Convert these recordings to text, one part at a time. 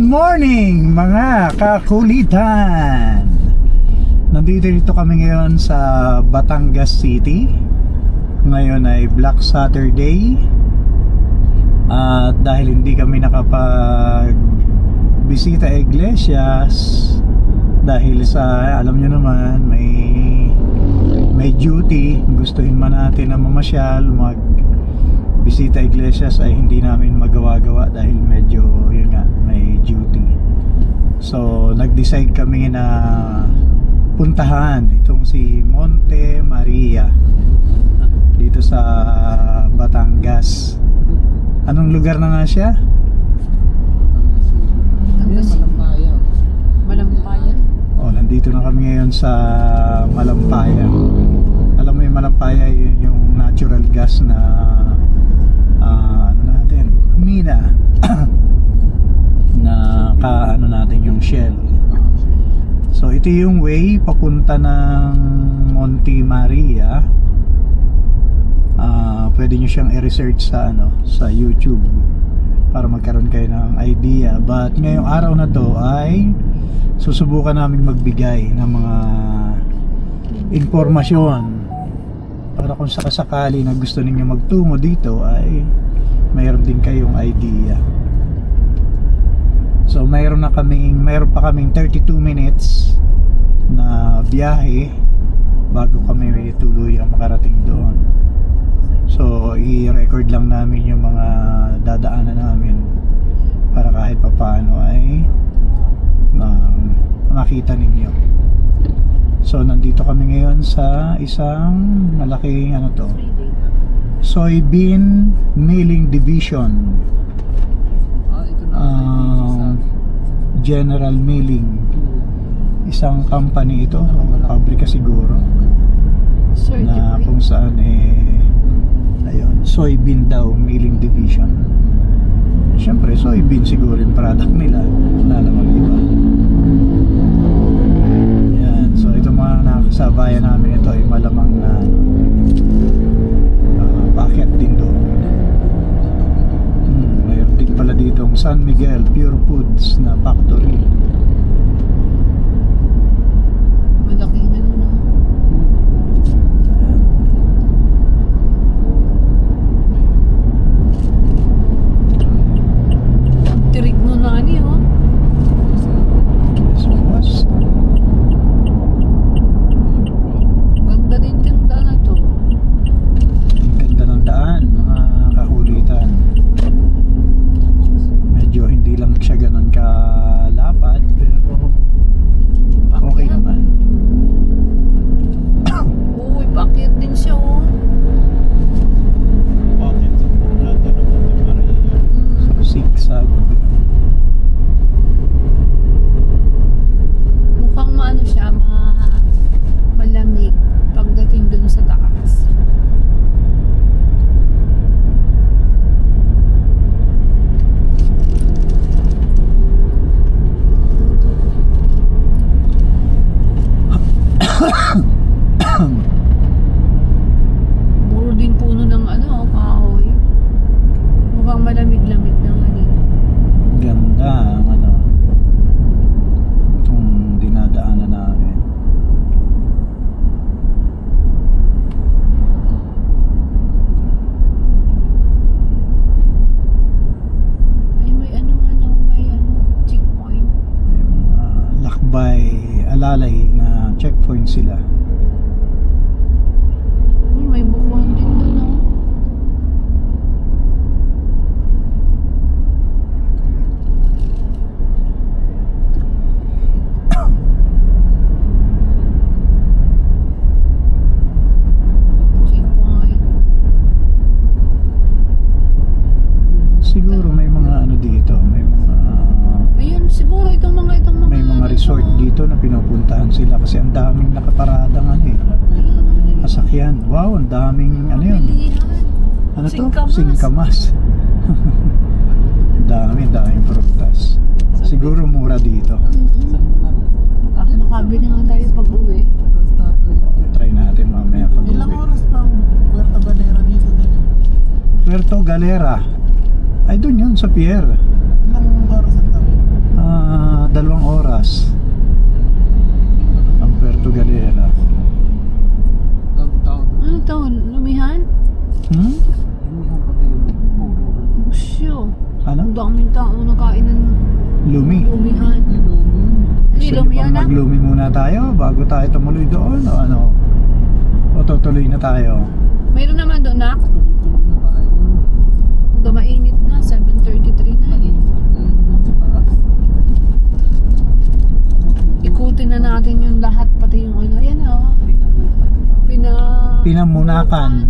morning mga kakulitan! Nandito kami ngayon sa Batangas City. Ngayon ay Black Saturday. At dahil hindi kami nakapag-bisita iglesias dahil sa, alam nyo naman, may duty, gustuhin man natin na mamasyal, bisita iglesias ay hindi namin magawa-gawa dahil medyo yun nga, may duty. So nag-decide kami na puntahan itong si Monte Maria dito sa Batangas. Anong lugar na nga siya? Malampaya. Oh, nandito na kami ngayon sa Malampaya. Alam mo yung Malampaya, yun yung natural gas na mina na kaano natin yung Shell. So ito yung way papunta ng Monte Maria. Pwede nyo siyang i-research sa sa YouTube para magkaroon kayo ng idea. But ngayong araw na to ay susubukan namin magbigay ng mga informasyon para kung sakasakali na gusto ninyo magtungo dito ay mayroon din kayong idea. So mayroon pa kaming 32 minutes na biyahe bago kami tuluyang makarating doon. So i-record lang namin yung mga dadaanan namin para kahit papaano ay makita ninyo. So nandito kami ngayon sa isang malaking soybean milling division, General Milling, isang company ito, pabrika siguro, na kung saan ayun, soybean daw milling division. Siyempre soybean siguro yung product nila, wala namang iba. Yan, so ito mga nakasabayan namin, ito ay malamang na paakyat din doon. Mayroon din pala dito ang San Miguel Pure Foods na factory. Malaki na no? Tirig mo na oh. Ganda din yung daan na to. Ganda ng daan, mga kakulitan. Medyo hindi lang siya ganun kalapad, pero okay naman. Uy, bakit din siya oh. So, zigzag. Mukhang maano siya, malamig pagdating dun sa taas. Puro din puno ng kahoy. Mukhang malamig-lamig na Ganda ang itong dinadaanan namin. Ay, may checkpoint. May mga lakbay, alalay na checkpoint sila. Ay, may bukuan din doon oh. Checkpoint. Siguro may mga dito, Ayun, siguro itong mga may mga resort dito na pinupuntahan sila kasi ang daming nakaparada sasakyan. Wow, ang daming yun. Ano to? Singkamas. daming prutas. Siguro mura dito. Makabili nga tayo pag uwi. Try natin mamaya pag uwi. Ilang oras pa ang Puerto Galera dito din? Puerto Galera. Ay, doon yun sa pier. Ilang oras ang tawid? 2 oras ang Puerto Galera. Daming tao doon. Ano to? Lumihan? Hmm? Lumihan pa kayo. Puro. Usyo. Ano? Ang daming tao nakain ng Lumi. lumihan. Hindi Gusto niyo lumihan bang na? maglumi muna tayo bago tayo tumuloy doon o ano? O tutuloy na tayo? Mayroon naman doon na. Tuloy-tuloy na tayo. Hanggang mainit na. 7:33 na eh. Ayun, doon sa taas. Ikutin na natin yung lahat. Pati yung ano. Ayan o.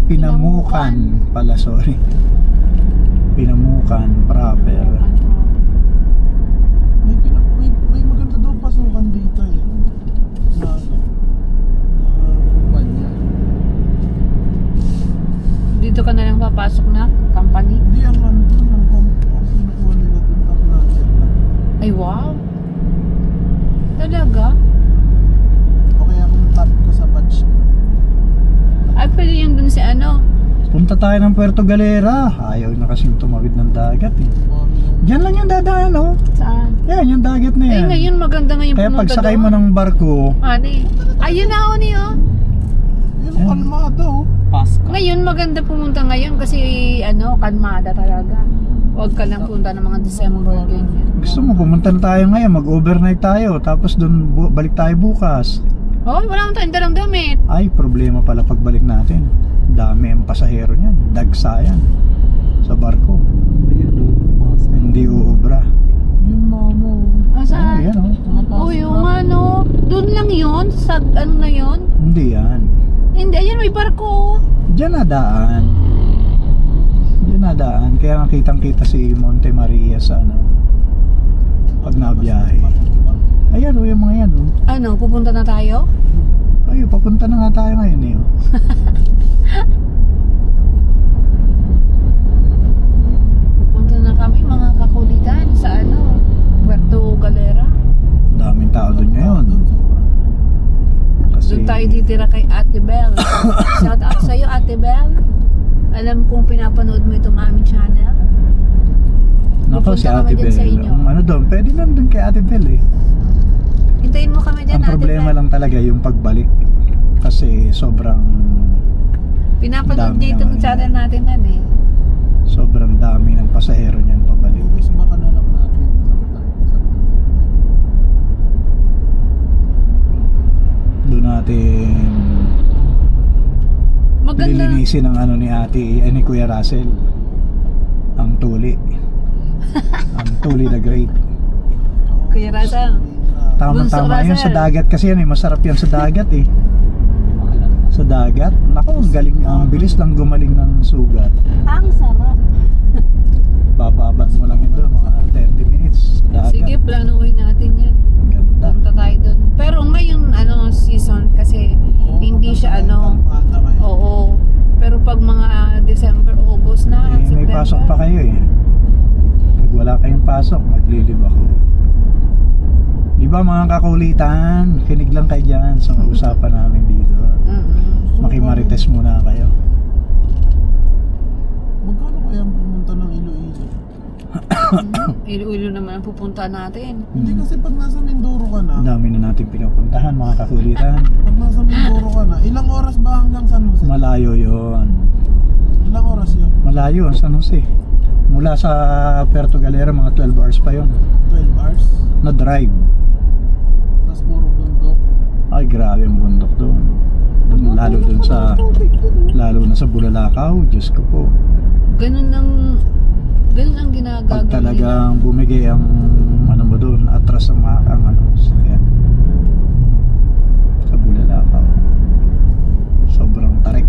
Pinamukan pala, sorry. Pinamukan proper. May maganda daw pasukan dito eh. Na ano? Na kumpanya. Dito ka na lang papasok na company. Hindi, ang nandun. Ang kinukuha nila dun. Tapos Ay wow. Talaga? o kaya kung tap ko sa batch. Ay pwede yung dun si ano. Punta tayo ng Puerto Galera. Ayaw na kasing tumawid ng dagat eh. Diyan lang yung dadaan, oh. Saan? Yan, yung dagat na Ay yan. ngayon maganda ngayon Kaya pumunta pagsakay doon. mo ng barko, Ani. Ayun na ni oh. Yun ang kalmado oh. Ngayon maganda pumunta ngayon kasi ano, kalmada talaga. Huwag ka lang punta ng mga December ganyan. gusto mo pumunta na tayo ngayon, mag-overnight tayo, tapos doon balik tayo bukas. Oh, wala akong tayong dalang damit. Ay, problema pala pagbalik natin. Dami ang pasahero niyan, dagsa yan sa barko. Hindi uubra. Yun mamo. Saan? Yan, oh. Oh, yung ano, doon lang yun, sa ano na yun. Hindi yan. Hindi, ayan may barko. Diyan nadaan. Diyan nadaan. Kaya nga kitang-kita si Monte Maria sa ano, pag nabiyahe. Ayan, oh, yung mga yan, oh. Ano, pupunta na tayo? Ay, papunta na nga tayo ngayon, eh. Oh. Pupunta na kami mga kakulitan sa ano, Puerto Galera. Daming tao doon ngayon. Kasi Doon tayo titira kay Ate Belle. Shout out sa'yo, Ate Belle. Alam kong pinapanood mo itong aming channel. nako, si pupunta Ate kami dyan sa Belle. inyo. Ano doon? Pwede lang doon kay Ate Belle, eh. Hintayin mo kami dyan, Ang Ate problema Belle. lang talaga yung pagbalik. Kasi sobrang Pinapanood Dami niya itong naman channel yan. natin nan eh. sobrang dami ng pasahero niyan pabalik. Iwis baka na lang natin. Doon natin Maganda. lilinisin ang ano ni Ate, ni Kuya Russell. Ang tuli. Ang tuli the great. Kuya Russell. Tama-tama Bunso yun sa Russell. dagat kasi yan eh. Masarap yan sa dagat eh. Sa dagat. Naku, ang galing. Ang bilis lang gumaling ng sugat. Ang sarap. Bababad mo lang ito mga 30 minutes sa dagat. Sige, planuhin natin yan. Ganda. Punta tayo doon. Pero ngayon, ano, season kasi hindi siya ano. Oo. Pero pag mga December, August na, Eh, may September. pasok pa kayo eh. Pag wala kayong pasok, maglilib ako. Di ba mga kakulitan, kinig lang kayo dyan sa usapan namin dito. Makimarites muna kayo. Magkano kaya ang pumunta ng Iloilo? Iloilo naman ang pupunta natin. Hindi kasi pag nasa Mindoro ka na, Ang dami na natin pinupuntahan mga kakulitan. pag nasa Mindoro ka na, ilang oras ba hanggang San Jose? Malayo yon. Ilang oras yun? Malayo ang San Jose. Mula sa Puerto Galera, mga 12 hours pa yon 12 hours? na drive. Tapos puro bundok. Ay, grabe ang bundok doon. Lalo doon sa, lalo na sa Bulalakaw, Diyos ko po. Ganun ang ginagagawin Pag nila. talagang bumigay ang ano mo doon, atras ang mga ang ano, sakyan. Sa Bulalakaw. Sobrang tarik.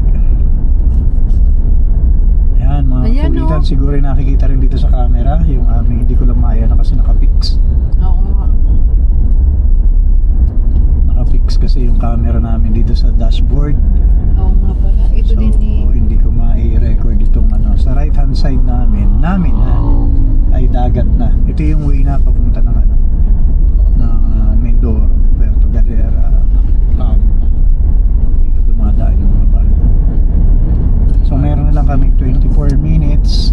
Ayan mga Ayan, kulitan, oh. siguro nakikita rin dito sa camera yung aming, hindi ko lang maaya na kasi nakapix. Oo nga. Nakapix kasi yung camera namin dito sa dashboard. Oo nga pala. Ito So din eh. hindi ko ma-record itong ano. Sa right hand side namin ha, ay dagat na. Ito yung way na papunta ng ano, ng Mindoro, Puerto Galera, dito dumadaan yung mga barko. So meron na lang kaming 24 minutes.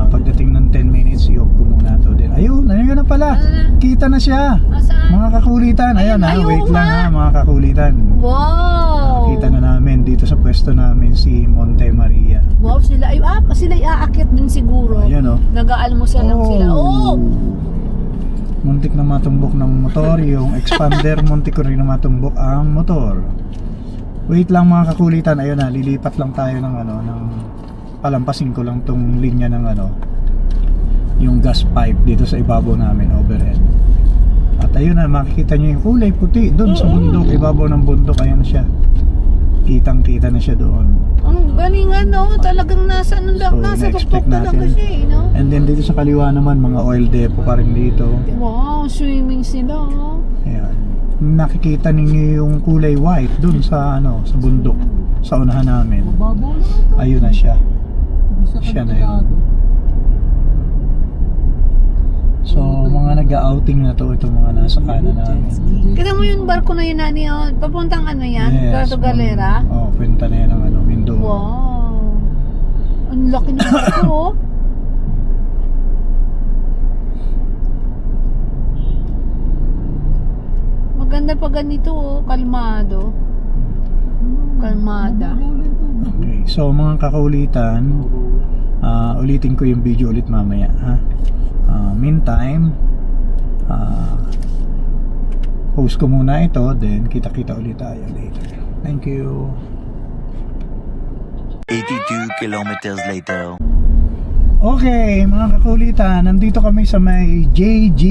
Pagdating ng 10 minutes, i-off ko muna to din. Ayun, ano yun na pala. pala. Kita na siya. Saan? Mga kakulitan. Ayan ha, Ayun, wait ayun lang nga. ha, mga kakulitan. Wow! Kita na namin dito sa pwesto namin si Monte Maria. Wow, sila ay aakyat din siguro. Ayan o. Nag-aalmusal lang sila. Oh! Muntik na matumbok ng motor. Yung expander, muntik ko rin na matumbok ang motor. Wait lang mga kakulitan. Ayun na, lilipat lang tayo ng palampasin ko lang tong linya ng yung gas pipe dito sa ibabaw namin, overhead. At ayun na, makikita nyo yung kulay puti doon sa bundok, ibabaw ng bundok. Ayan na siya. Kitang-kita na siya doon. Ang galing talagang nasa nasa na-expect tuktok talaga natin. siya no? And then dito sa kaliwa naman, mga oil depot pa rin dito. Wow, swimming sila. Ayan. Nakikita ninyo yung kulay white dun sa sa bundok sa unahan namin. Mababaw na ito. Ayun na siya. Hindi Siya na yun. kalkulado. So mga nag-outing na to, ito mga nasa kanan namin. Kita mo yung barko na yun nani, papuntang yan? Puerto Galera? Oh, punta na yan ng Mindoro. Wow. Ang laki ng barko. Maganda pa ganito kalmado. Kalmada. Okay. So mga kakaulitan, ulitin ko yung video ulit mamaya ha. Meantime, post ko muna ito, then kita-kita ulit tayo later. Thank you. 82 kilometers later. Okay, mga kakulitan, nandito kami sa may JG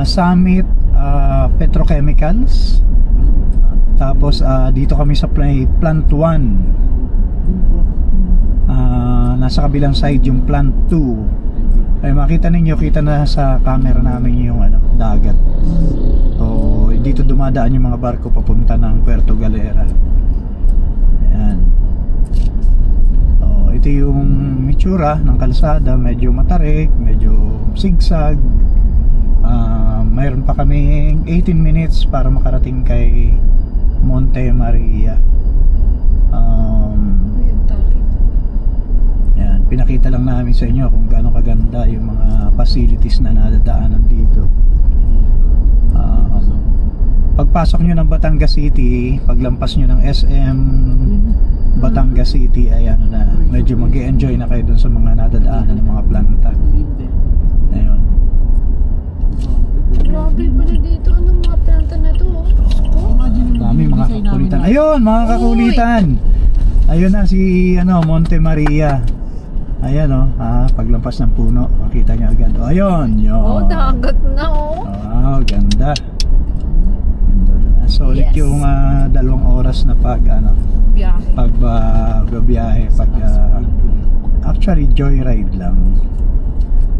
Summit Petrochemicals. Tapos dito kami sa Plant 1. Nasa kabilang side yung Plant 2. Ay makita ninyo, kita na sa camera namin yung dagat. So dito dumadaan yung mga barko papunta ng Puerto Galera. Ayan. So ito yung itsura ng kalsada, medyo matarik, medyo zigzag. Mayroon pa kaming 18 minutes para makarating kay Monte Maria. Yan, pinakita lang namin sa inyo kung gaano kaganda yung mga facilities na nadadaanan dito. Pagpasok nyo ng Batangas City, paglampas nyo ng SM Batangas City, ay na, medyo mag-e-enjoy na kayo dun sa mga nadadaanan ng mga planta. Ayun. Grabe pala dito. Anong mga planta na to? Dami mga kakulitan. Ayun, mga kakulitan. Ayun na si Monte Maria. Ayan paglampas ng puno, makita niyo agad. Ayun, yun. Oh, dagat na Wow, ganda. Ganda na. Solid Yes. yung 2 oras na Biyahe. pagbabiyahe, actually joyride lang.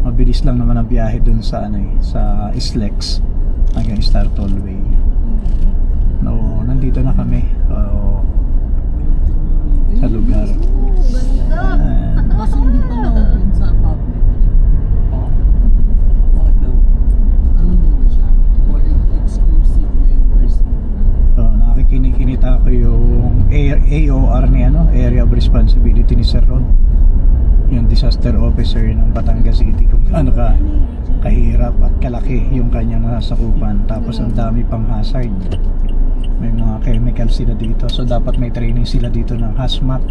Mabilis lang naman ang biyahe dun sa sa Islex hanggang Star Tollway. No, nandito na kami sa lugar. Ganda. Kasi hindi pa na-open sa public. Bakit daw? Ano muna siya? For exclusive members muna. So, nakikinig-kinita ko yung AOR ni Area of Responsibility ni Sir Rod, yung disaster officer ng Batangas City, kung ano kahirap at kalaki yung kanyang nasasakupan. Tapos ang dami pang hazard. May mga chemicals sila dito, so dapat may training sila dito ng hazmat,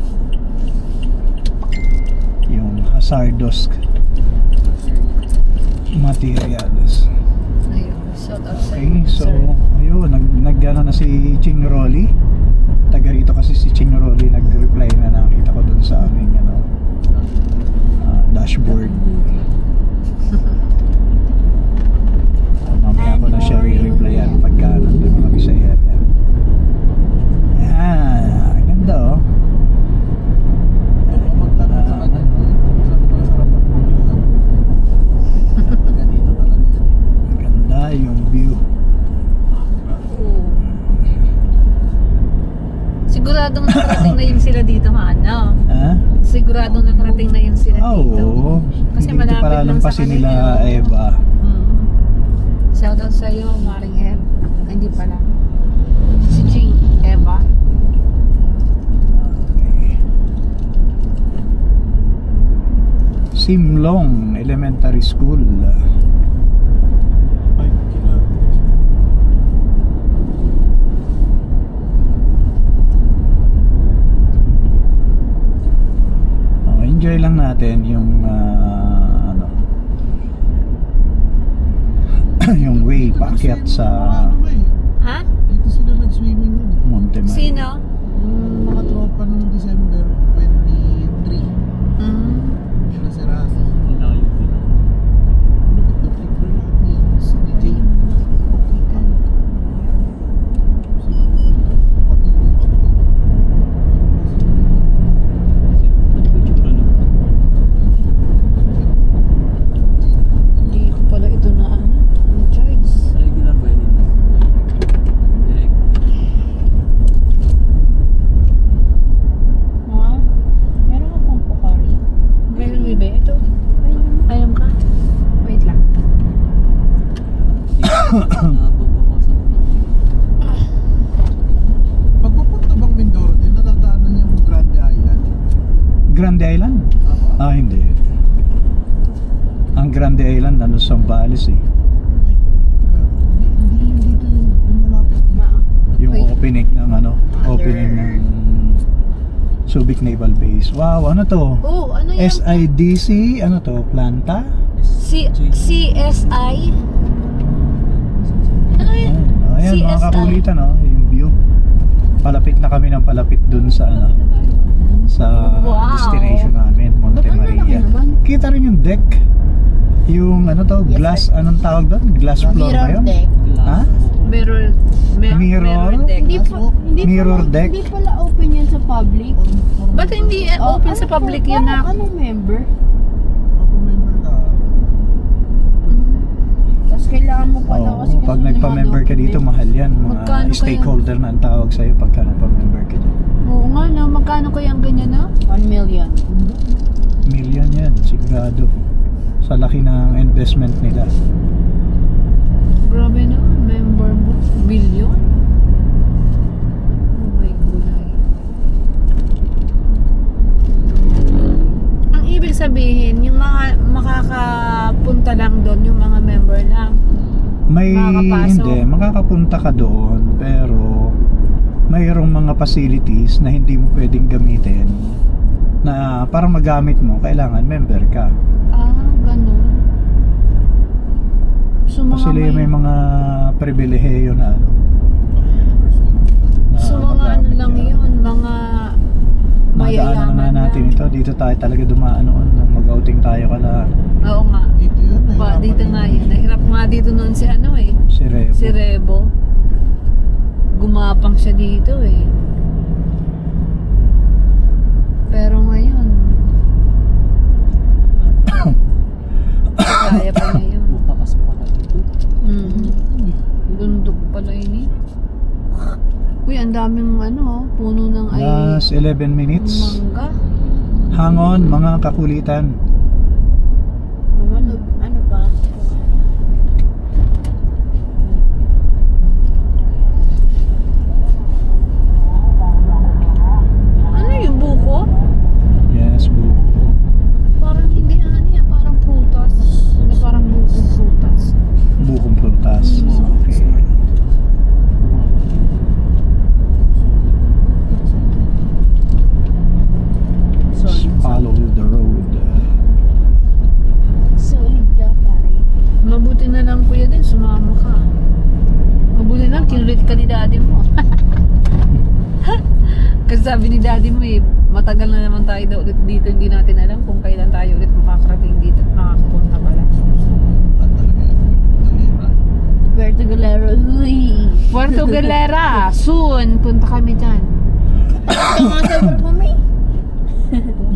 yung hazardous materials. Ayun, shout out sa Okay, so sir. ayun, nag-ano na si Ching Rolly. Taga rito kasi si Ching Rolly, nag-reply na, nakita ko dun sa aming dashboard. Mamaya ko na siya re-replyan pagka nandun kami sa area. Ganda Magtanong sa kanya, saan ba sarap magpulihan? Taga dito talaga yan. Ganda yung view. Siguradong nakarating na yun sila dito, ano? Ha? Siguradong nakarating na yun sila dito. Oo. Kasi Dito malapit para lang sa lampasin kanila. nila Eva. Shout out sa iyo, Maring Eva. Ay, hindi pala. Si Ching Eva. Simlong Elementary School. enjoy lang natin yung ano yung way paakyat sa Ha? Dito sila nag-swimming nun eh. Monte Maria. Sino? Yung mga tropa nung December 23. Mm. Sila si Rafi. Ano ba't na-flipper lahat niya? Si DJ. Hindi ko pala ito na charge. Regular ba yun? Direct. Ha? Meron ka pang Pocari? Meron ba ito? Ayun ka? Wait lang. Nababawasan mo. Pagpupunta bang Mindoro din, natataanan niya yung Grande Island? Grande Island? Tama? Hindi. Ang Grande Island ano sa Zambales eh. Ay, hindi yung dito yung malapit dito. Yung Wait. opening ng ano, opening ng Subic Naval Base. Wow, ano to? Oh, ano yan? SIDC, ano to? Planta? CSI? Ano yan? Ayan, mga CSI. kakulitan, no? Yung view. Palapit na kami ng palapit dun sa ano, sa Wow. destination namin, Monte Ba't ang lalaki Maria. naman? Kita rin yung deck. Yung ano to, Yes, glass, anong tawag doon? Glass floor ba Mirror yun? deck. Ha? Mirror Mirror? deck. Hindi Mirror pala, deck? Hindi pala open yan sa public. Ba't hindi Oh, open sa public yun na? Anong member? Ako member ka. Tapos kailangan mo pala Oo, kasi pag nagpa-member ka dito, mahal yan. Magkano Mga kaya? stakeholder na ang tawag sa'yo pagka nagpa-member ka dyan. Oo nga no, magkano kaya ang ganyan na? 1 million. Million yan, sigurado. Sa laki ng investment nila. Grabe na, member mo, billion? Oh my gulay. Ang ibig sabihin, yung mga makakapunta lang doon, yung mga member lang. May Makakapasok. hindi, makakapunta ka doon pero mayroong mga facilities na hindi mo pwedeng gamitin na para magamit mo, kailangan member ka. Ah, ganun. So, mga Kasi may mga pribilehiyo na ano. Na so, mga ano magamit lang ka. yun, mga Nadaanan mayayaman na natin lang. ito. Dito tayo talaga dumaan noon nung mag-outing tayo kala Oo nga. Dito yun. Ba, dito nga yun. Nahirap nga dito noon si ano eh. si Rebo. Si Rebo. Gumapang siya dito eh. Pero ngayon, kaya pa niya yun. Matakas pala ito. Bundok pala yun eh. Uy, ang daming ano, puno ng ay Last 11 minutes. mangga. Hang on, mga kakulitan. Ano ba? Ano yung buko? Yes, boo. Parang hindi ano yan, parang prutas. Ano, parang bukong prutas. Bukong prutas. Okay. Follow the road. Solid ka pare. Mabuti na lang kuya din, sumama ka. Mabuti na lang, kinulit ka ni daddy mo. Kasi sabi ni daddy mo eh, matagal na naman tayo daw ulit dito, hindi natin alam kung kailan tayo ulit makakarating dito at makakapunta pala. Talaga yun. Talera. Puerto Galera. Uy. Puerto Galera, soon, punta kami dyan. Tumasabot mo may.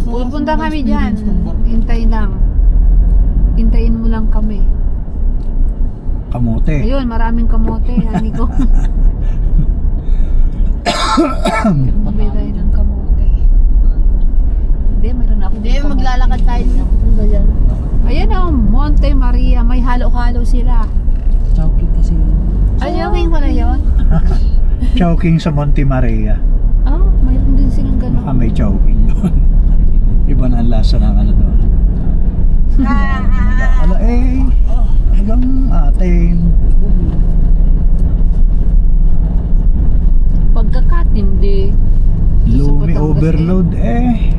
Pupunta kami dyan. Hintay lang. Hintayin mo lang kami. Kamote. Ayun, maraming kamote, hani ko. Bumili tayo ng kamote. Hindi, mayroon ako. Hindi, maglalakad tayo dito. Ayan o, Monte Maria. May halo-halo sila. Chowking kasi yun. Ayun, ko na yun. Chowking sa Monte Maria. Oh, mayroon din silang Baka gano'n. may chowking doon. Iba na ang lasa ng ano doon. Ala eh, hanggang atin. Pagkakat, hindi. Lumi Batangas overload eh.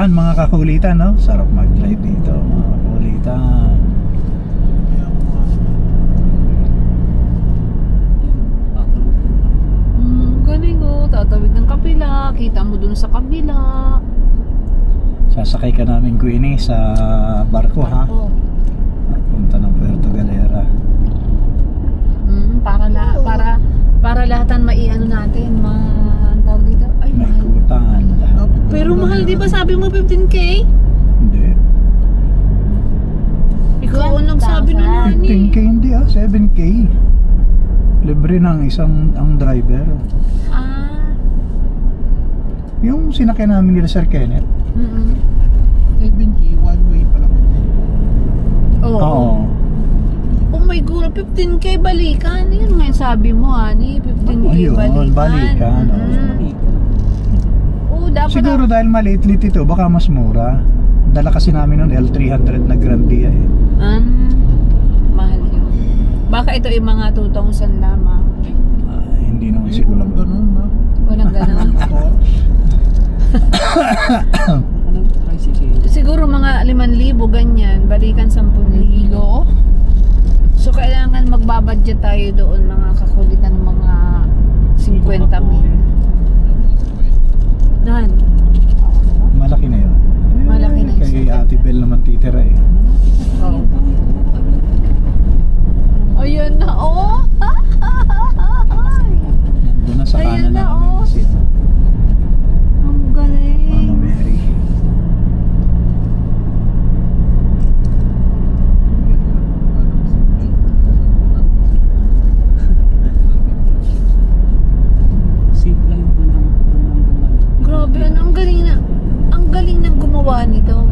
Yan mga kakulitan, no? Sarap mag-drive dito mga kakulitan. Kaya ako mga Galing oh. Tatawid ng kapila. Kita mo dun sa kabila. Sasakay ka namin Queenie sa barko ha. Oh. Punta ng Puerto Galera. Para lahatan maiano natin, ang tawag dito. Ay, May mahal. kutan. Lahat. Pero mahal, di ba sabi mo 15K? Hindi. Ikaw ang nagsabi na nani. 15K hindi 7K. Libre ng ang driver. Ah. Yung sinakyan namin nila Sir Kenneth. 7K, one way pala ko. Oo. Oh my God, 15K balikan. Yun nga yung sabi mo, Ani. 15K Ayun, balikan, oh. Oo, dapat. Siguro dahil maliit-lit ito, baka mas mura. Dala kasi namin ng L300 na Grandia eh. Mahal yun. Baka ito yung mga 2,000 lamang. Hindi naman Hindi ko siguro. lang ganun ha. Walang ganon. Anong tricycle? Siguro mga 5,000 ganyan. Balikan 10,000. So kailangan magbabudget tayo doon mga kakulitan mga 50,000. Nan. Malaki na yun. Malaki na yun. Kay Ate Bel naman titira eh. Oh. Ayun na, oh! Nandun na sa Ayun kanan na, namin oh. si Ang galing. Mama Mary. Zip line po lang. Grabe, ang galing ng gumawa nito.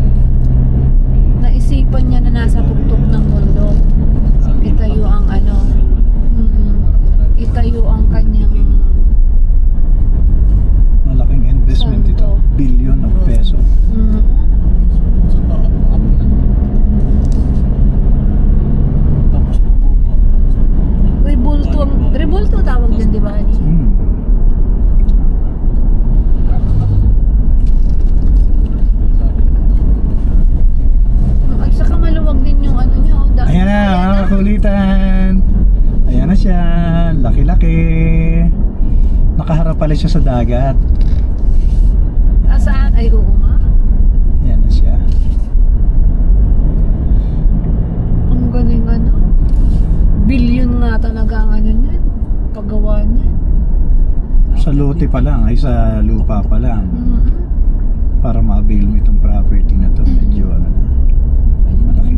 Naisipan niya na nasa tuktok ng mundo. Itayo ang itayo ang kanyang Malaking investment ito. Santo. Billion of peso. Sa taas. Tapos po. Rebulto tawag dyan, di ba? Ani? At saka maluwag din yung ano niya. Oh, dahil Ayan na mga kakulitan. Ayan na siya. Laki-laki. Nakaharap pala siya sa dagat. Saan? Ay, oo nga. Ayan na siya. Ang galing billion nga talaga ang niyan. Paggawa niya. Sa lote pa lang, ay sa lupa pa lang. Mm-hmm. Para ma-avail mo itong property na to. Medyo malaki.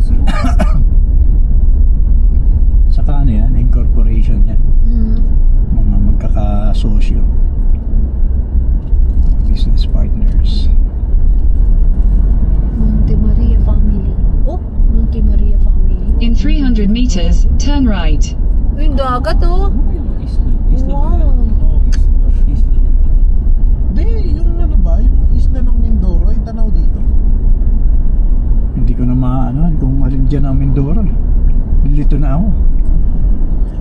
Saka ano yan, incorporation yan. Mga magkakasosyo. Business partners. Monte Maria family. Oh, Monte Maria family. In 300 meters, turn right. Yung dagat oh. Isla ba yan? Wow. Oh, Isla ng Hindi, yung ano ba? Yung isla ng Mindoro, ay tanaw dito. Hindi ko na maano kung alin dyan ang Mindoro. Lito na ako.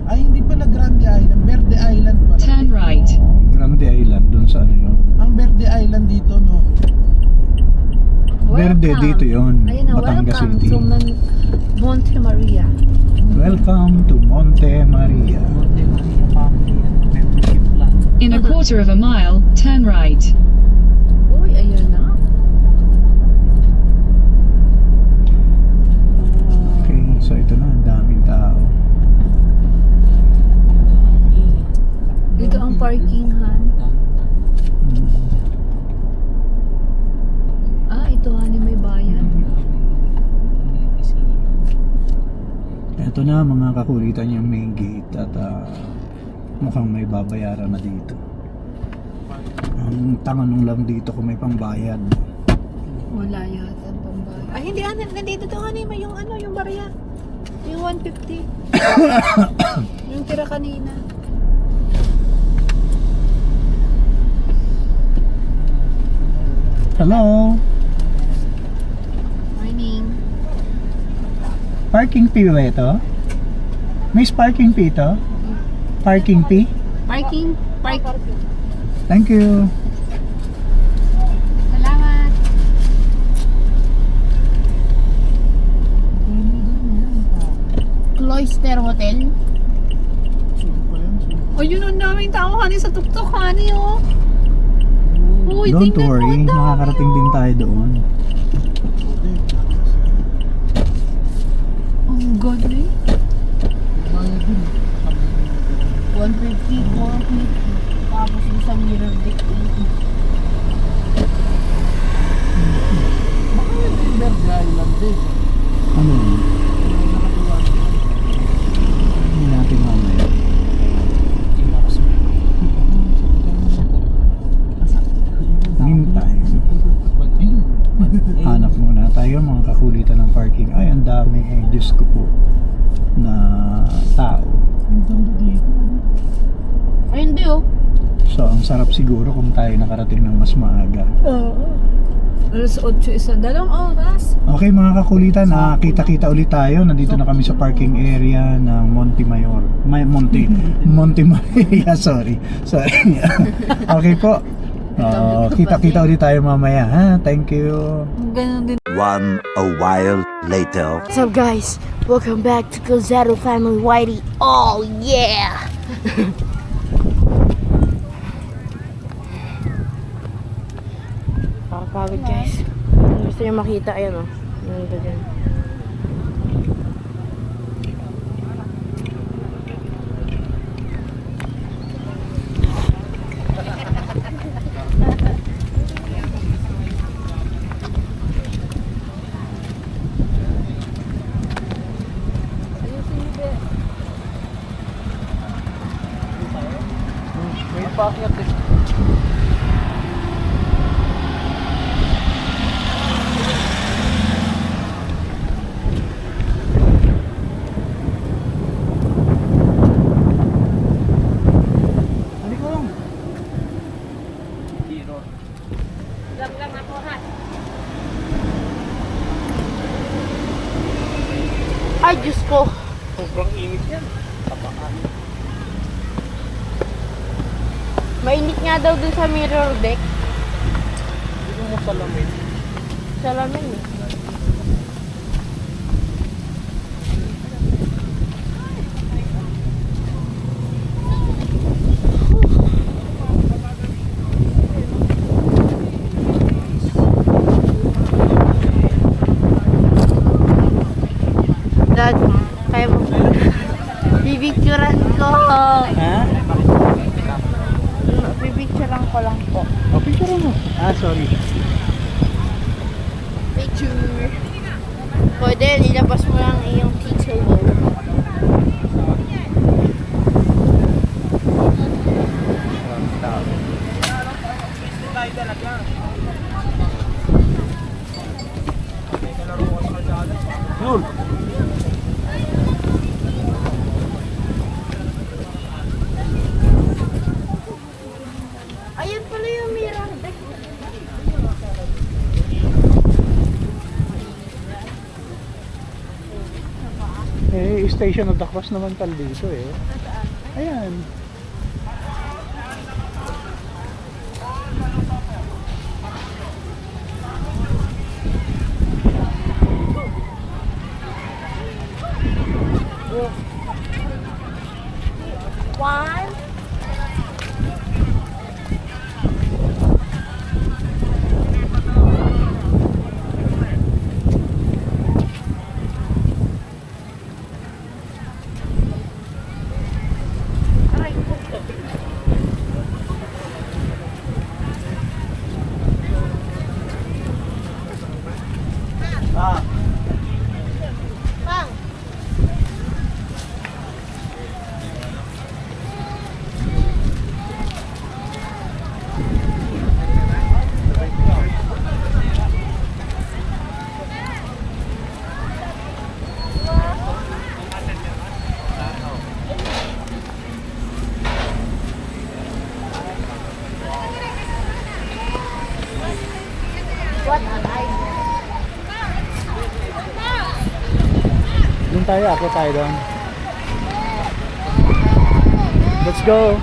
Ay, hindi pala Grande Island. Verde Island pala. Turn right. Oh, Grande Island, dun sa ano yun. Ang Verde Island dito, no? Verde, Welcome. dito yun. Ayun na, Batangas welcome City. to Monte Maria. Welcome to Monte Maria. Monte Maria family membership plan. In a quarter of a mile, turn right. Uy, ayun na. Okay, so ito na, ang daming tao. Dito ang parkingan. Ito hani may bayan. Ito na mga kakulitan yung main gate at mukhang may babayaran na dito. Ang tanganong lang dito kung may pambayad. Wala yata ang pambayad. Ay, hindi. Nandito to hani may yung yung barya. Yung 150. Yung tira kanina. Hello? Morning. Parking fee ba ito? Miss, parking fee ito? Parking fee? Parking. Park. Thank you. Salamat. 5-star hotel. Sino pa yan? Sino pa? O yun, ang daming tao, honey, sa tuktok, honey, oh. Uy, Don't tingnan mo, worry, ang dami, makakarating din tayo doon. Hindi. Oh, God, eh. Kaya din. 150, 450. Tapos yung sa mirror deck 80. Baka yun yung Verde Island eh. Ano yun? Nakatuwa. Hindi natin mamaya. Meantime, Bading. hanap muna tayo mga kakulitan ng parking. Ay, ang dami eh. Diyos ko po na tao. Ang ganda dito. Ay, hindi oh. So, ang sarap siguro kung tayo nakarating ng mas maaga. Alas 8 isa, 2 oras. Okay mga kakulitan, kita-kita ulit tayo. Nandito na kami sa parking area ng Montemayor. Monte Maria, sorry. Okay po. Kita-kita ulit tayo mamaya, ha? Thank you. Ganun din. A while later. What's up guys? Welcome back to Calzado Family Whitey. Oh yeah! Nakakapagod guys. Kung gusto nyo makita, ayan oh. Nandito dyan. May paakyat eh. Halika lang. Ay, Diyos ko! Sobrang init yan. Tapakan. Mainit nga daw dun sa mirror deck. Hindi mo salamin. Salamin eh. Dad, kaya mo. Bibicturan ko. Ha? Bibicturan ko lang po. O, picture mo. Sorry. Picture. Pwede, nilabas mo lang iyong teacher mo. Yun. Ayun pala yung mirror deck. Station of the Cross naman pala dito eh. Ayan. One. Bang. What an idea. Doon tayo, ako tayo doon. Let's go.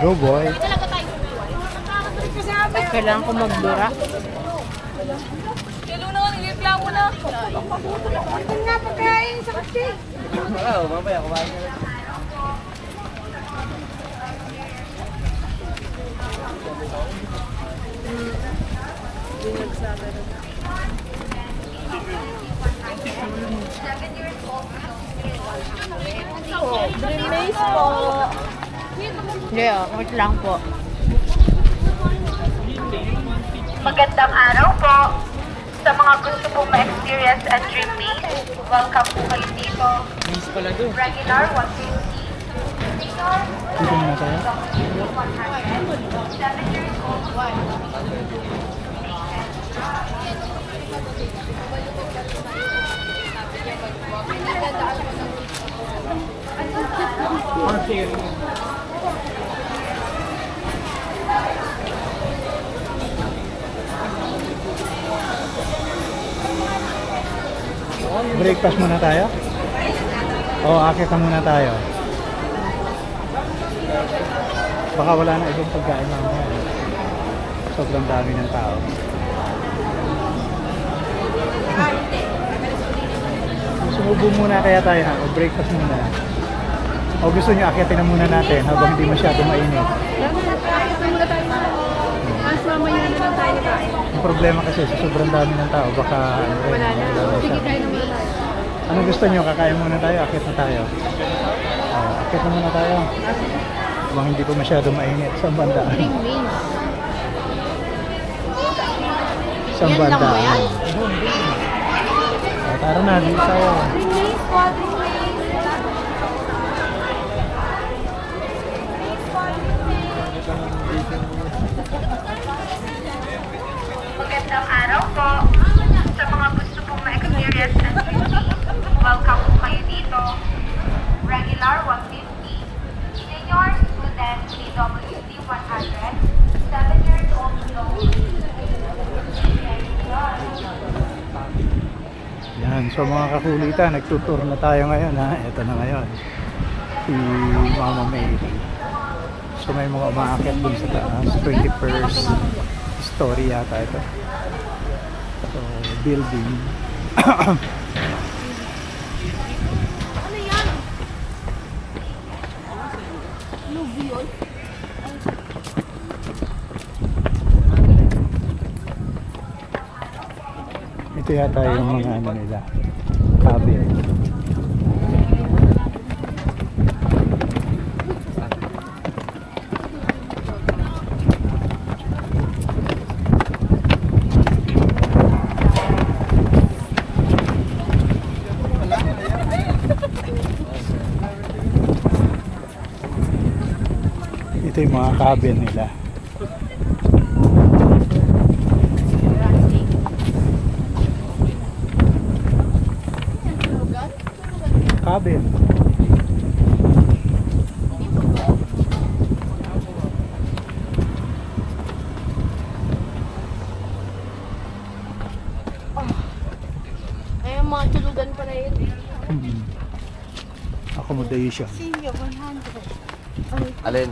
Go boy. Kailangan ko magdura. Dream maze po. Hindi, wait lang po. Magandang araw po. Sa mga gusto pong ma-experience at dream maze, welcome po kayo dito. Regular 150. Senior, Dito muna tayo. 100. 7 years old. Breakfast muna tayo? O, akit na muna tayo. Baka wala na ibang pagkain mamaya. Sobrang dami ng tao. Sumubo muna kaya tayo ha? O breakfast muna. O gusto nyo akitin na muna natin habang hindi masyado mainit. Mas mamaya na lang tayo kain. Ang problema kasi sa sobrang dami ng tao, baka Wala na. Sige, siya. kain na muna tayo. Ano gusto nyo? Kakain muna tayo? Akit na tayo? Akit na muna tayo. Habang hindi pa masyado mainit. Saan banda? Dream maze. Saan Yan lang banda? ba yan? Tara na, dito tayo. Dream maze po, dream maze. Magandang araw po. Sa mga gusto pong ma-experience at dream maze, welcome po kayo dito. Regular 150. Senior, student, PWD 100. 7 years old below. Yan, so mga kakulitan, nagtutour na tayo ngayon ha. Ito na ngayon. Si Mama Mary. So may mga umaakit dun sa taas. 21st story yata ito. So, building. Ito yata yung mga ano nila, cabin. Ito yung mga cabin nila. Cabin. Ay, mga tulugan pa na yun. Accommodation. Senior 100. Alin?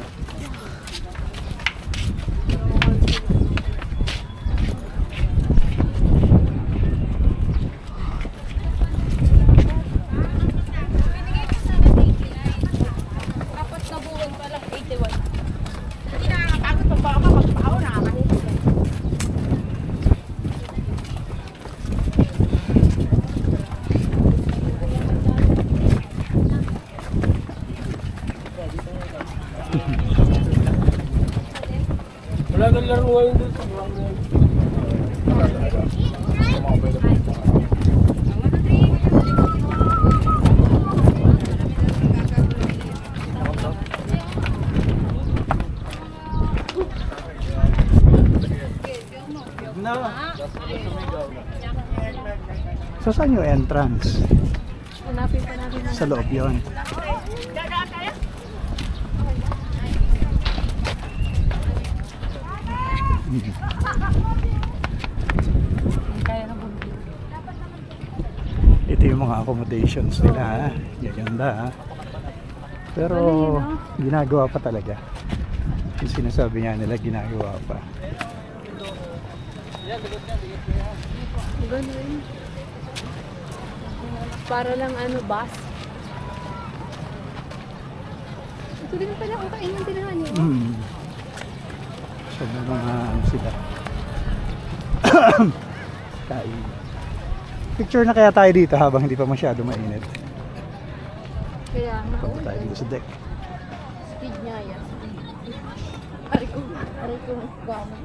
Wala nang laro ngayon dito. So saan yung entrance? Hanapin pa natin. Sa loob yun. Kaya na bumili. Ito yung mga accommodations nila ha. Gaganda ha. Pero ginagawa pa talaga. Yung sinasabi nga nila, ginagawa pa. Ganun. Para lang ano, bus. Ito din pala kung kainin tinahan niyo. So may mga ano sila. Kain. Picture na kaya tayo dito habang hindi pa masyado mainit. Kaya nga. Punta tayo dito sa deck. Speed niya yan. Aray ko gama.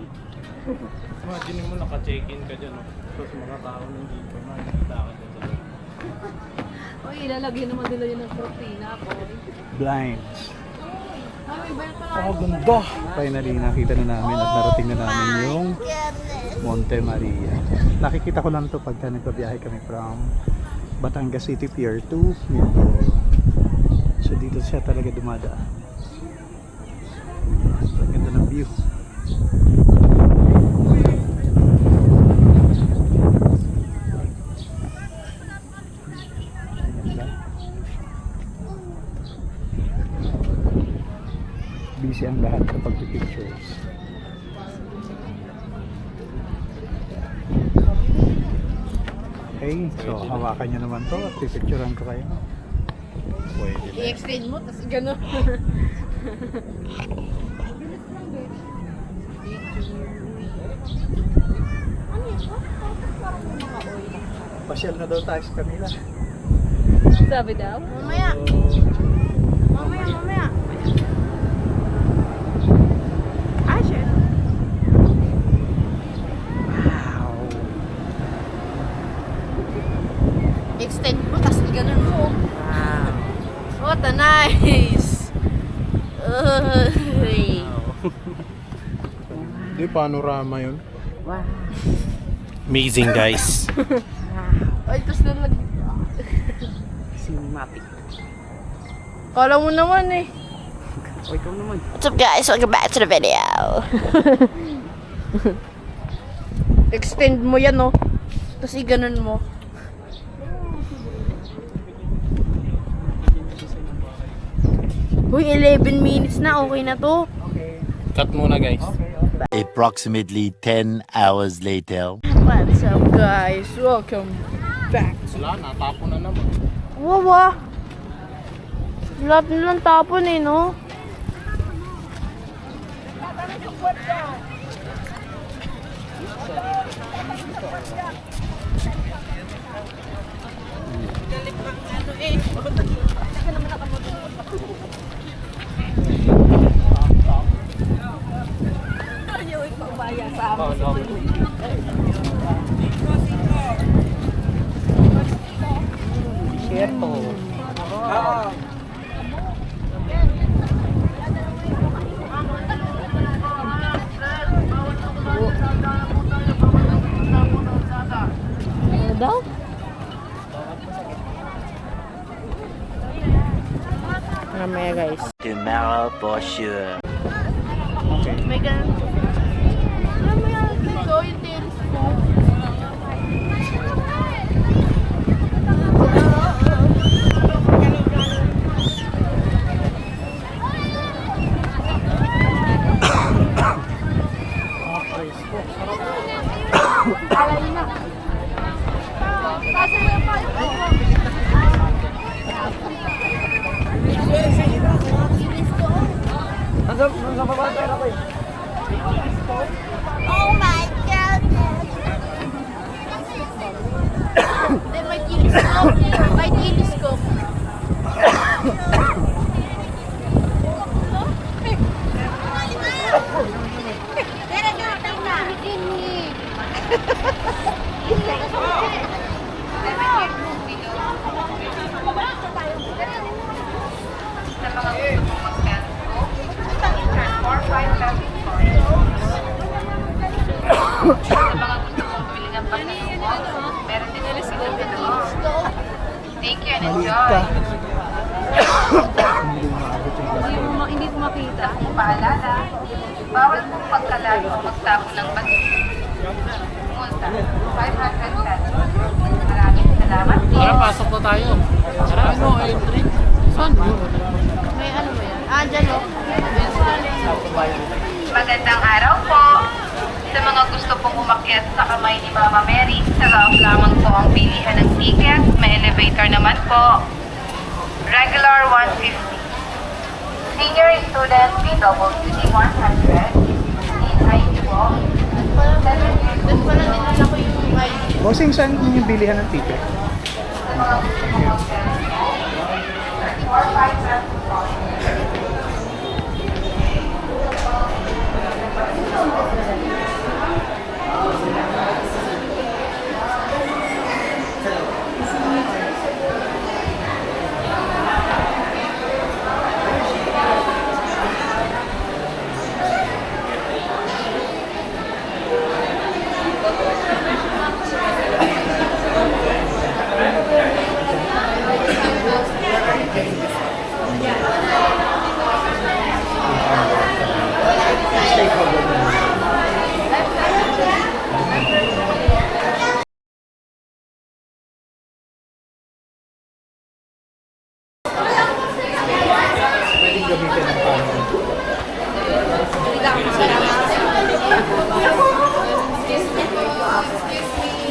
Imagine mo naka-check-in ka dyan. Tapos mga tao nandito. Makikita ka dyan sa loob. Uy, ilalagyan naman nila yun ng protina, boy. Blinds. Ay, may bayad pala. Ang ganda! Finally nakita na namin at narating na namin yung Monte Maria. Nakikita ko lang to pagka nagbabiyahe kami from Batangas City Pier to Mindoro. So dito siya talaga dumadaan. Ang ganda ng view. Busy ang lahat kapag pictures. Okay, so hawakan nyo naman to at pipicturean ko kayo. Pwede na. I-extend mo, tapos gano'n. Pasyal na daw tayo sa kanila. Sabi daw? Mamaya. Mamaya. Ah, sure. Wow! Extend mo, tapos ganun mo. Wow. What a nice. Uy. Di, panorama yun. Wow. Amazing, guys. Ay, tapos nalag... Cinematic. Kala mo naman eh. O, ikaw naman. What's up guys? Welcome back to the video. Extend mo yan oh. Tapos i-ganon mo. Uy, 11 minutes na. Okay na to. Cut muna, guys. Approximately 10 hours later. What's up guys? Welcome back. Wala, natapon na naman. Wawa. Lahat nilang tapon eh, no? Ano daw? Mamaya guys. Tomorrow for sure. May ganun. Mamaya dito yung terrace ko. Oh my goodness! Then may telescope. May telescope. Sa mga gusto mong mag-telescope, insert 4-5 pesos coins. Sa mga gusto mong bumili ng pasasubok, meron din sila sila dito. Thank you and enjoy! Hindi ko makita. Paalala, bawal pong pagkalayo o magtapon ng bato. Multa, 500 pesos. Maraming salamat. Tara, pasok na tayo. Tara, ano, entry. Saan? May May ano ba yan? Ah, dyan o. Magandang araw po. Sa mga gusto pong umakyat sa kamay ni Mama Mary, sa loob lamang po ang pilihan ng ticket. May elevator naman po. Regular 150. Senior student PWD 100. In ID po. 7 years Doon pala dinala ko yung ID. Bossing, saan yung bilihan ng ticket? Pwedeng gamitin ng camera.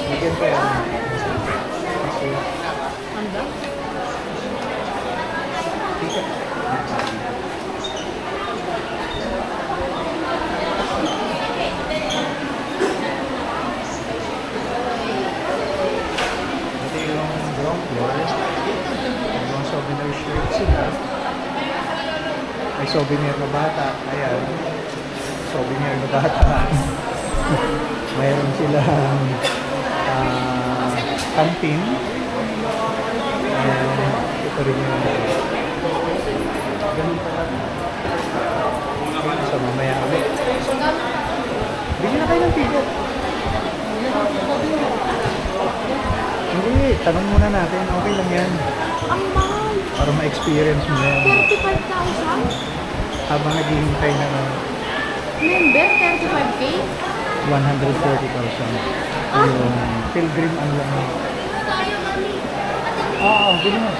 Lagyan pa yan. Ito yung ground floor. May mga souvenir shirts sila. May souvenir na bata. Ayan. Souvenir na bata. Mayroon silang canteen. Ayan. Ito rin yung ganun pala. So mamaya kami. Bigyan na kayo ng ticket. Hindi, tanong muna natin. Okay lang yan. Ang mahal. Para ma-experience mo yan. 35,000? Habang naghihintay ng Member, 35K? 130,000. Yung pilgrim ano lang. Oo, gano'n mo.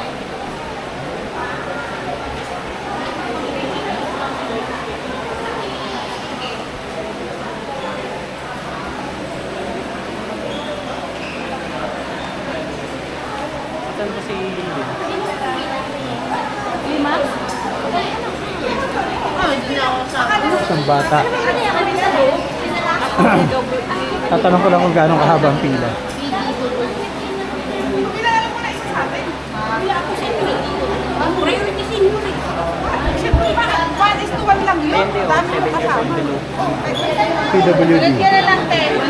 Saan pa si Lima? Ah, hindi na ako sa... Isang bata. Tatanong ko lang kung gaano kahaba ang pila. PWD. lang, 10.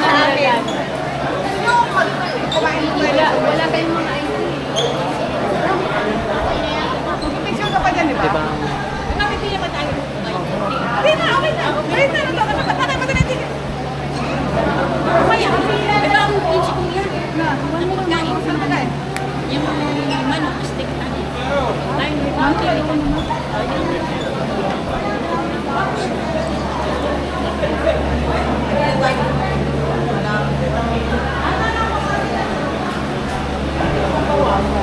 Wala kayong mga ID. Picture ka pa dyan, di ba? Diba? Nakapipili pa tayo. Hindi na, okay na. Wait na, patay pa din ticket. Kaya, ito ang pinchi ko yan. Ano mo nga yung saan patay? Yung manok, stick na. Ay,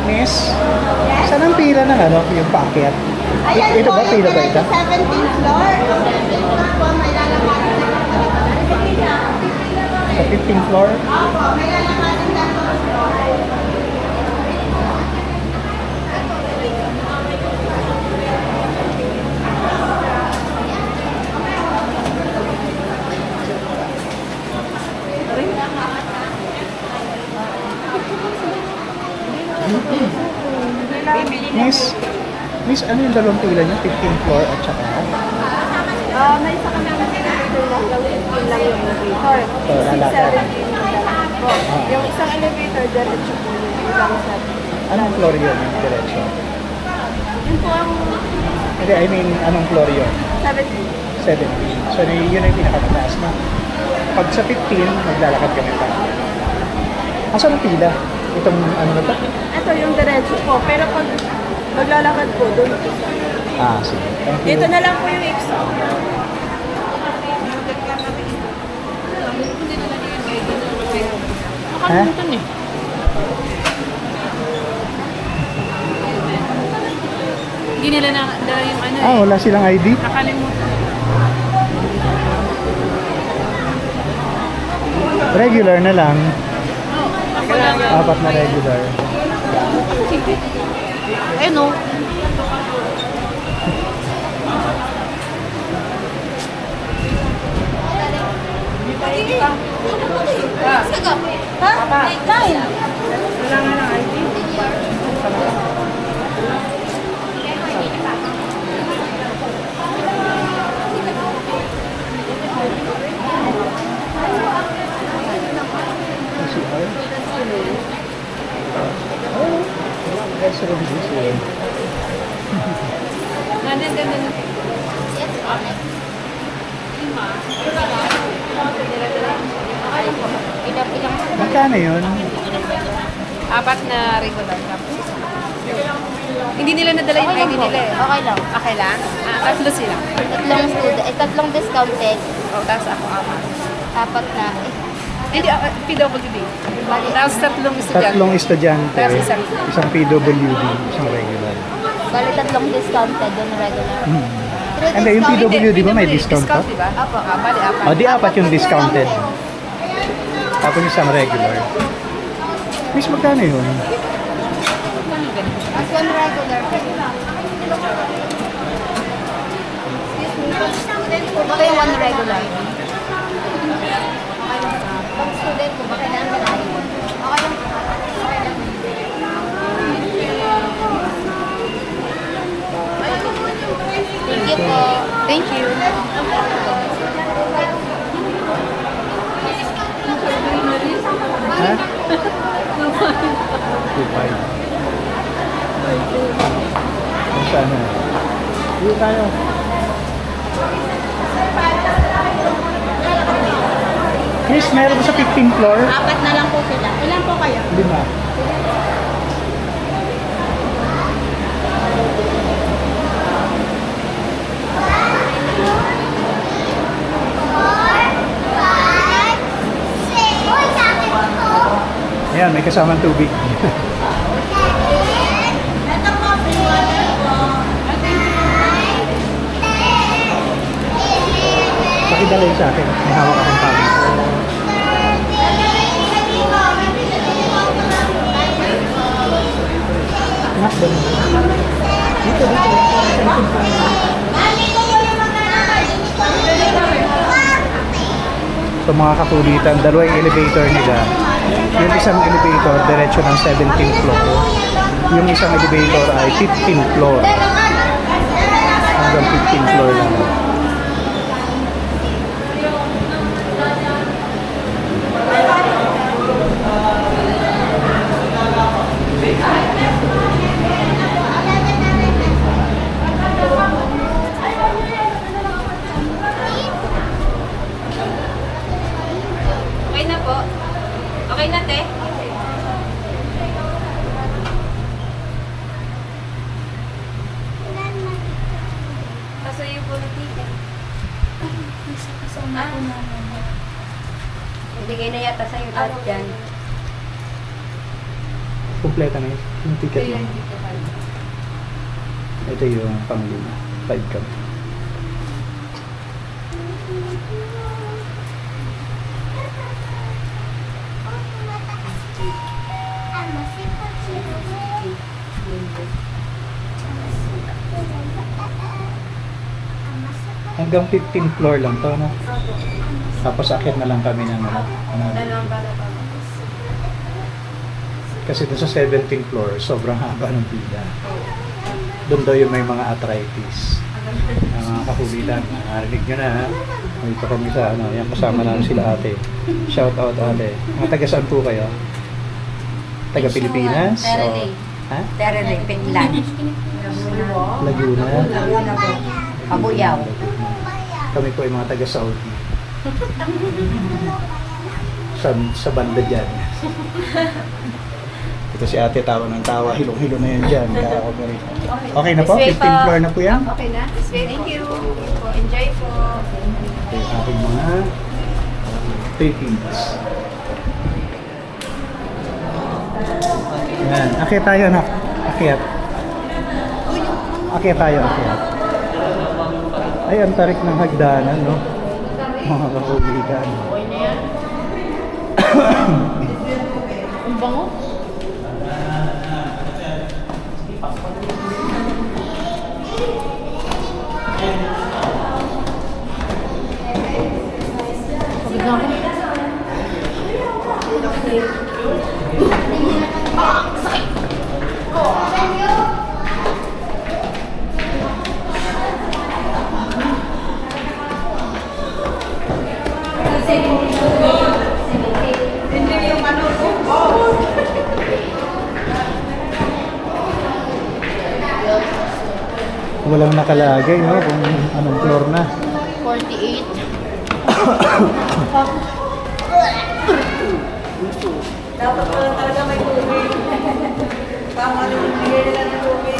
Miss, saan ang pila ng ano, yung paakyat? Ito ba, pila ba ito? 17th floor. 17th floor po, may lalakarin na. Sa 15th floor? Opo, may lalakarin na po. Miss, ano yung dalawang pila niyo? 15th floor at saka? May isa kami ang elevator lang, gawin lang yung elevator. So, lalakad. 17 po. Yung isang elevator, diretso po yung ilang sa... Anong floor yun yung diretso? Yun po ang Hindi, I mean, anong floor yun? 17. 17. So, yun ang pinakamataas na. Pag sa 15, maglalakad kami pa. Asan ang pila? Itong ano na to? Ito yung diretso po. Pero pag maglalakad po, doon po. Ah, sige. Thank you. Dito na lang po yung exit. Ha? nila na dala yung ano Ah, wala silang ID? Nakalimutan. Regular na lang. Ako lang. 4 na regular. Ayun o. Nandun. Magkano yun? 4 na regular cup. Hindi nila nadala yung ID nila eh. Okay lang. Okay lang? Tatlo sila. Tatlong discounted. Tapos ako 4. 4 na. Hindi, PWD. Tapos 3 estudyante. 3 estudyante. Tapos Isang PWD, isang regular. Bali, 3 discounted doon regular. Hindi, yung PWD ba may discount pa? Discount, diba? Apo. Bali, 4. O, di 4 yung discounted. Tapos isang regular. Miss, magkano yun? As 1 regular. Baka yung 1 regular. Pag student ko, baka kailangan ka tayo. Okay lang. Okay lang. Thank you po. Thank you. Ha? 2.5. Saan na? Dito tayo. Chris, meron ba sa 15th floor? 4 na lang po sila. Ilan po kayo? 5. Ayan, may kasamang tubig. Pakidala yun sa akin. May hawak akong tawag. Anak, dali. Dito. So mga kakulitan, dalawa yung elevator nila. Yung isang elevator, diretso ng 17th floor. Yung isang elevator ay 15th floor. Hanggang 15th floor lang. Okay na po. Okay na, te. Pasuyo po na tita. Ibigay na yata sa'yo lahat yan. Completa na yun. Yung ticket mo. Ito yung pang-lima. 5 cup. Hanggang 15th floor lang to, no? Tapos akit na lang kami ng Dalawang bala pa. kasi doon sa 17th floor, sobrang haba ng pila. Doon daw yung may mga arthritis. Ang mga kakulitan, narinig nyo na ha. Dito kami sa ano, yan kasama namin sila ate. Shout out ate. Mga taga saan po kayo? Taga Pilipinas? Terele. Ha? Terele, Pinlan. Laguna? Laguna po. Pabuyaw. Kami po ay mga taga Saudi. Sa banda dyan. Ito si ate, tawa ng tawa, hilong-hilo na yan dyan. Kaya ako pa rin. Okay na po? 15th floor na po yan? Okay na? Thank you. Enjoy po. Ito yung aking mga Philippines. Yan. Akyat tayo, anak. Akyat. Akyat tayo, akyat. Ay, ang tarik ng hagdanan, no? Mga kakulikan. Ang bango. Pagod na ako. Walang nakalagay, no? Kung anong floor na. 48. Dapat pala talaga may tubig. Tama naman, bigay nila ng tubig.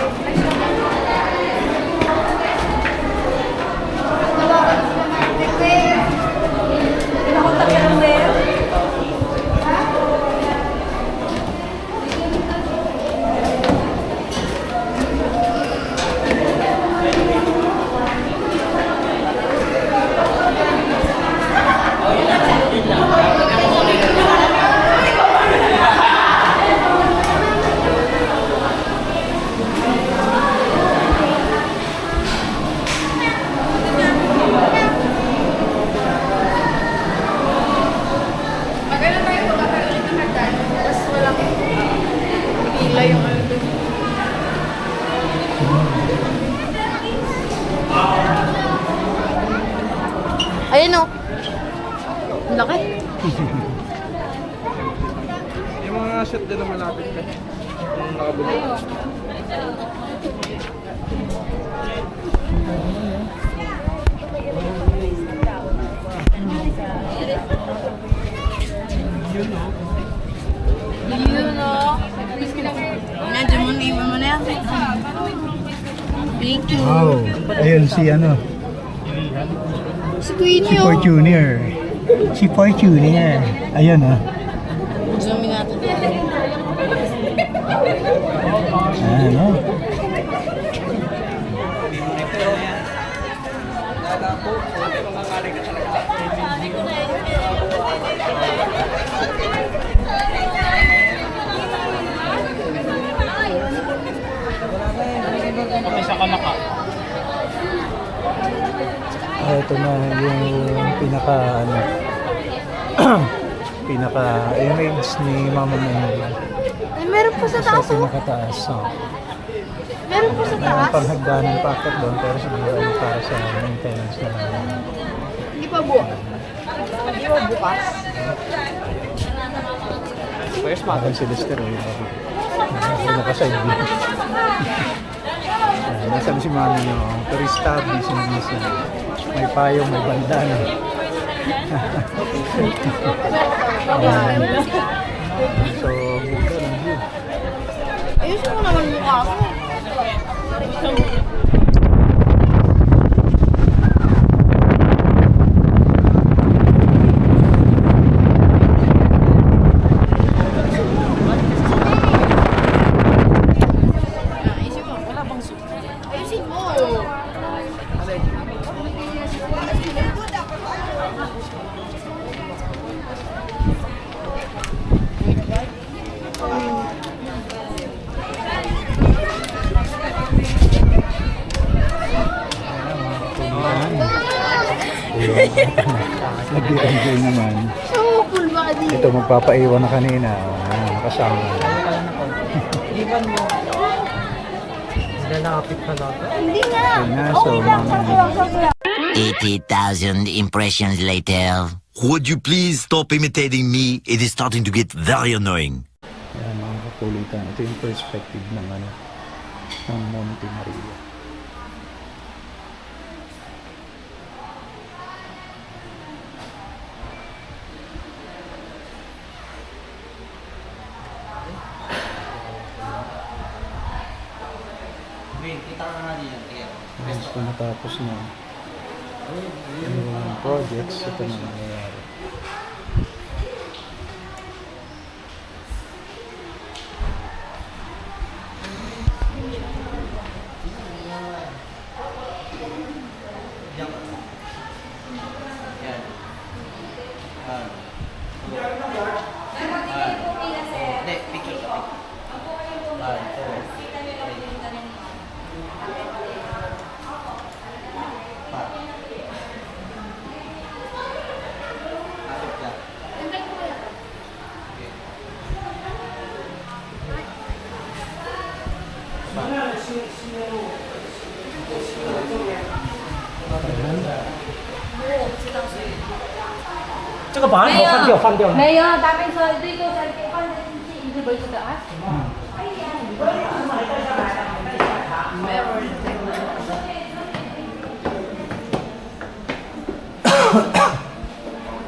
Pinakontak ka ng mayor? Maganda tayo pagkakaroon ng hagdan. Tapos walang pila yung ano doon. Ayun o. Ang laki. Yung mga shot din na malapit ka. Yung nakabulok. Yun o. Nandiyan mo, iwan mo na yan. Thank you. Wow. Ayun si ano, Si Queenie si o. Fortuner. Si Fortuner. Ayun, ah. Zoomin natin. Ano? Ito na yung pinaka ano pinaka image ni Mama Mary. Ay, meron po sa Sa taas o. pinakataas. Oh. Meron po sa May taas. panghagdanan pa ako doon pero siguro ay para sa maintenance na lang. Hindi pa buo. Hindi pa bukas. Parang si Lester eh. Pinaka-side view. Nasaan si Mami nyo? Pero established yung misa. May payong, may bandana. So, ganda ng view. Ayusin mo naman mukha ko. Ayusin mo. Wala bang suit? Ayusin mo. Nag-enjoy naman. So, full body. Ito, magpapaiwan na kanina. Kasama. Hindi na. Ayun na, so, Mami. 80,000 impressions later. Would you please stop imitating me? It is starting to get very annoying. Ayan, mga kakulitan. Ito yung perspective ng ano, ng Monte Maria. Once po natapos na yung projects, ito na nangyayari. 没有，大飞说这个在放在一直不是的啊。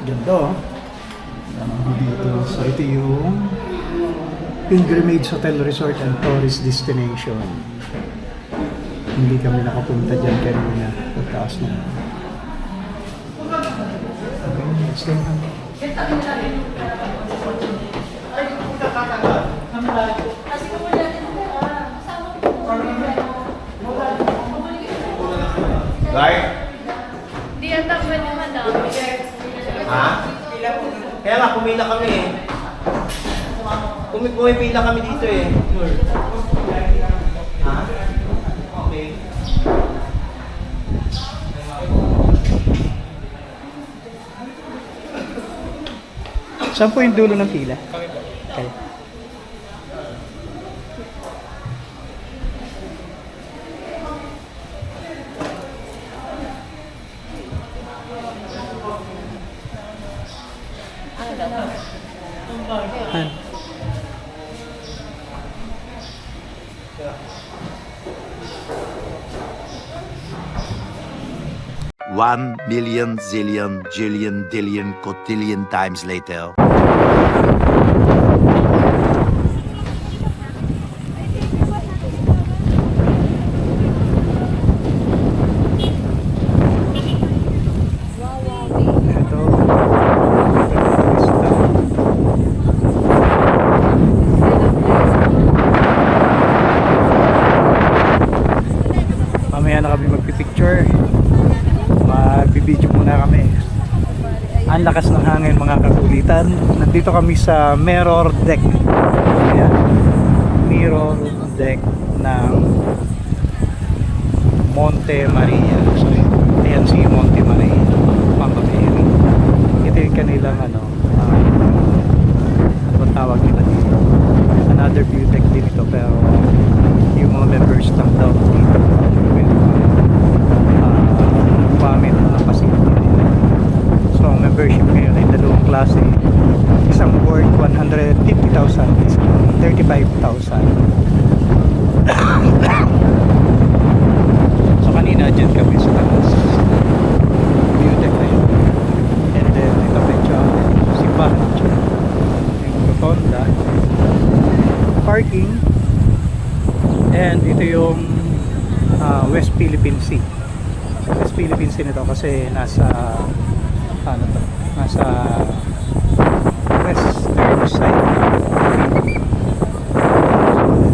Ganda oh. Dito. So ito yung Pilgrimage Hotel Resort and Tourist Destination. Hindi kami nakapunta dyan kanina. Pagtaas na. Okay, let's go. Di ang takbo ni madam. Ha? Kaya nga, pumila kami eh. Pumipila kami dito eh. Ha? Okay. Saan po yung dulo ng pila? Okay. Han. One million, zillion, jillion, dillion, cotillion times later. Ito. Mamaya na kami magpipicture. Magbibideo muna kami. Ang lakas ng hangin mga kakulitan. Nandito kami sa mirror deck. Ayan. Mirror deck ng Monte Maria. So, ayan si Monte Maria. Pampapiri. Ito yung kanilang ano bang tawag nila dito? Another view deck din ito pero yung mga members lang daw dito pamit na facility nila. So ang membership ngayon ay dalawang klase. Isang worth 150,000, isang 35,000. So kanina dyan kami sa taas view deck na yun. And then ito medyo simbahan dyan. Yung rotonda, parking, and ito yung West Philippine Sea. West Philippine Sea nito kasi nasa nasa western side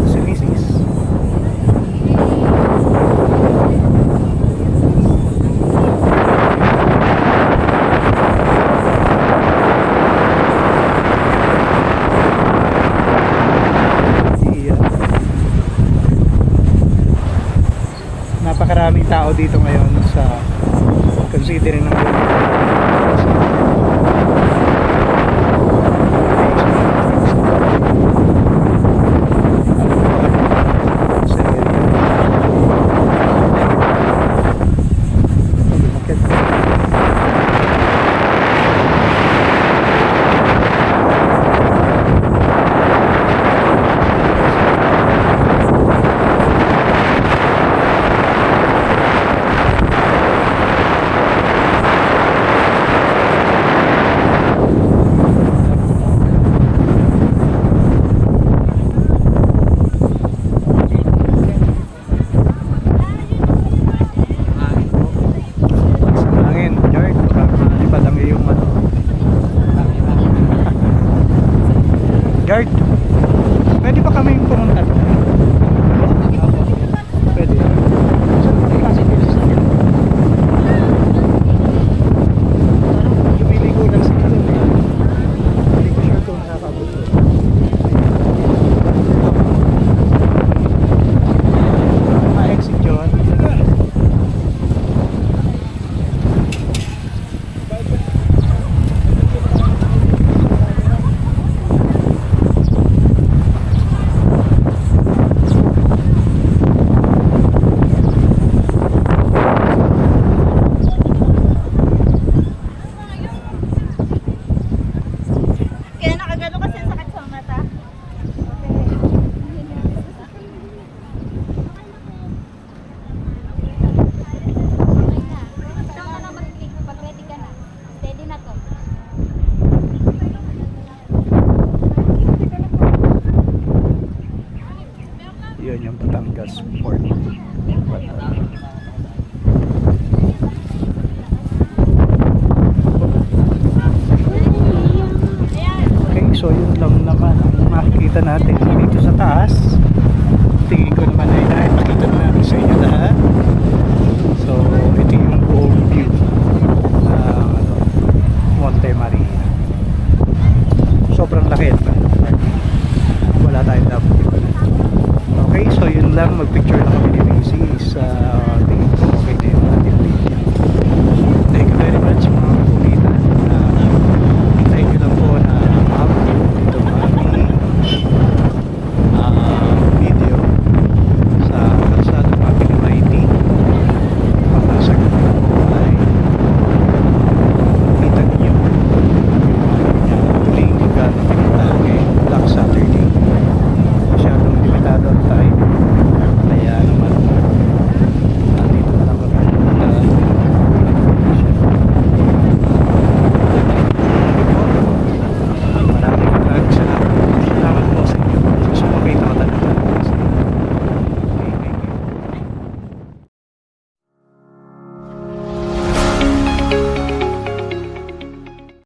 si Mrs. Napakaraming tao dito ngayon sa considering ng Guard, pwede ba kami pumunta doon? Pwede. Lumiligo lang sila doon eh. Hindi ko sure kung nakakabot doon. Ma-exit yun. So yun lang naman ang makikita natin dito sa taas. Tingin ko naman ay nakipakita na natin sa inyo lahat. So ito yung